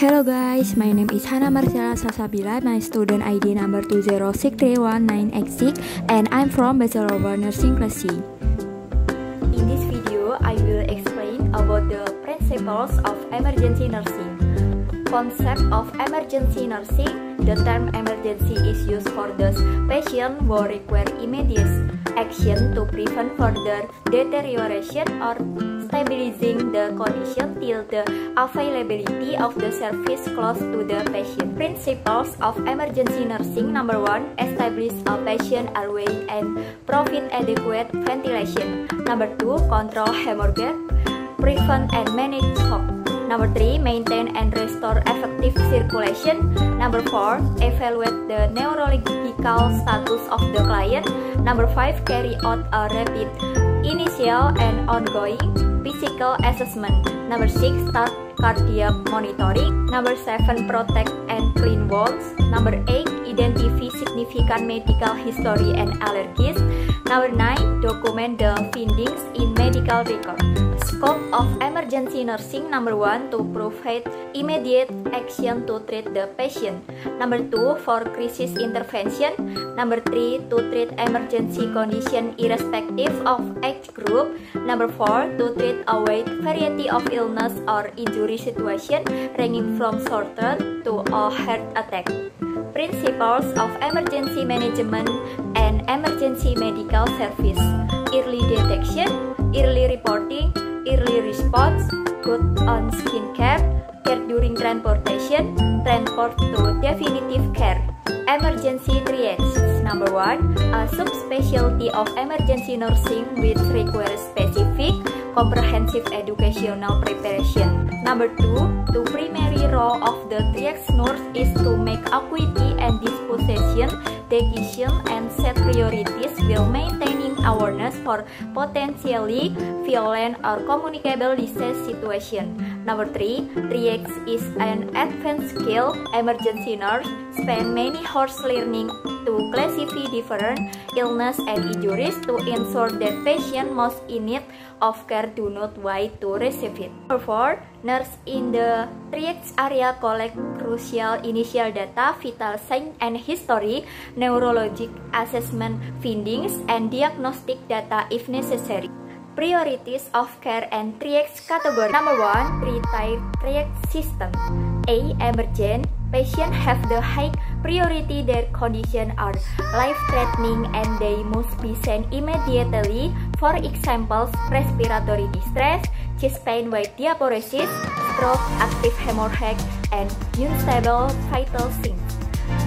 Hello guys, my name is Hana Marcella Sasabila, my student ID number 2063196, and I'm from Bachelor of Nursing Class C. In this video, I will explain about the principles of emergency nursing. Concept of emergency nursing. The term emergency is used for those patients who require immediate action to prevent further deterioration or stabilizing the condition till the availability of the service close to the patient. Principles of emergency nursing. Number 1. Establish a patient airway and provide adequate ventilation. Number 2. Control hemorrhage, prevent and manage shock. Number 3. Maintain and restore effective circulation. Number 4. Evaluate the neurological status of the client. Number 5. Carry out a rapid initial and ongoing physical assessment. Number 6. Start cardiac monitoring. Number 7. Protect and clean wounds. Number 8. Identify significant medical history and allergies. Number 9. Document the findings in medical record. Scope of emergency nursing. Number 1. To provide immediate action to treat the patient. Number 2. For crisis intervention. Number 3. To treat emergency condition irrespective of age group. Number 4. To treat a wide variety of illness or injury situation ranging from short-term to a heart attack. Principles of emergency management and emergency medical service. Early detection, early reporting, early response, good on skincare, care during transportation, transport to definitive care. Emergency triage. Number 1. A subspecialty of emergency nursing which requires specific, comprehensive educational preparation. Number 2. The primary role of the triage nurse is to make acuity and disposition decision and set priorities while maintaining awareness for potentially violent or communicable disease situation. Number 3. Triage is an advanced skill. Emergency nurse spend many hours learning to classify different illness and injuries to ensure that patients most in need of care do not wait to receive it. Number 4. Nurse in the triage area collect crucial initial data, vital signs and history, neurologic assessment findings, and diagnostic data if necessary. Priorities of care and triage category. Number 1. Three-tier triage system. A. Emergent. Patients have the high priority. Their condition are life-threatening and they must be sent immediately. For example, respiratory distress, chest pain with diaphoresis, stroke, active hemorrhage, and unstable vital signs.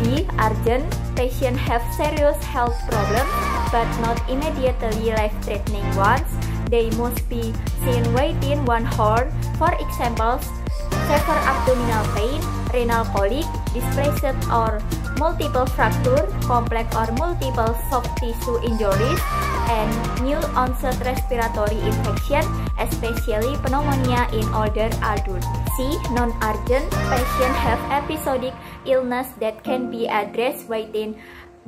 B. Urgent. Patients have serious health problems but not immediately life-threatening ones. They must be seen within 1 hour. For example, severe abdominal pain, renal colic, displaced or multiple fracture, complex or multiple soft tissue injuries, and new onset respiratory infection, especially pneumonia in older adults. C. Non-urgent. Patients have episodic illness that can be addressed within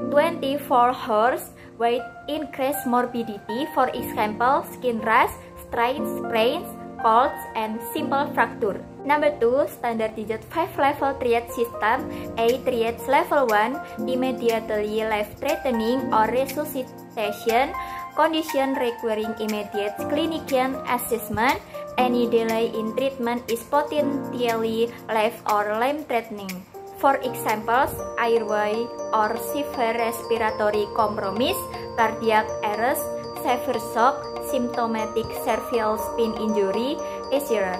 24 hours with increased morbidity. For example, skin rash, strains, sprains, colds, and simple fracture. Number 2. Standardized 5-level triage system. A. Triage level 1. Immediately life-threatening or resuscitation condition requiring immediate clinical assessment. Any delay in treatment is potentially life or limb-threatening. For examples, airway or severe respiratory compromise, cardiac arrest, severe shock, symptomatic cervical spine injury, etc.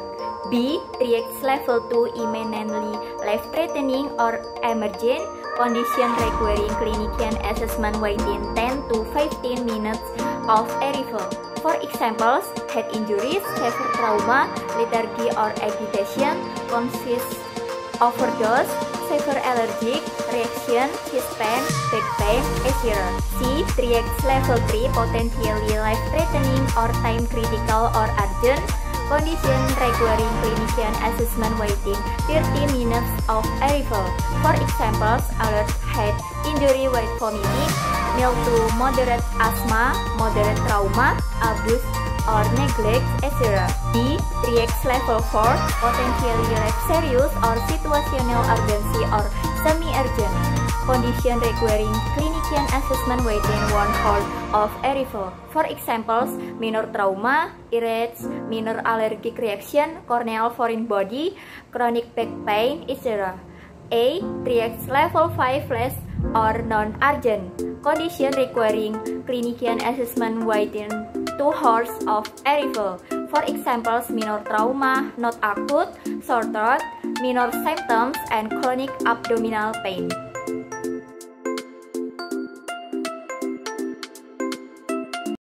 B. Triage level 2. Imminently life-threatening or emergent condition requiring clinical assessment within 10 to 15 minutes of arrival. For examples, head injuries, severe trauma, lethargy or agitation, conscious overdose, severe allergic reaction, chest pain, back pain, etc. C. Triage level 3. Potentially life-threatening or time-critical or urgent condition requiring clinician assessment within 30 minutes of arrival. For examples, alert head injury with vomiting, mild to moderate asthma, moderate trauma, abuse or neglect, etc. B. Reacts level 4, potentially less serious or situational urgency or semi-urgent. Condition requiring clinician assessment within 1 hour of arrival. For examples, minor trauma, irritation, minor allergic reaction, corneal foreign body, chronic back pain, etc. A. Reacts level 5 less or non-urgent. Condition requiring clinician assessment within 2 hours of arrival. For examples, minor trauma, not acute, sore throat, minor symptoms, and chronic abdominal pain.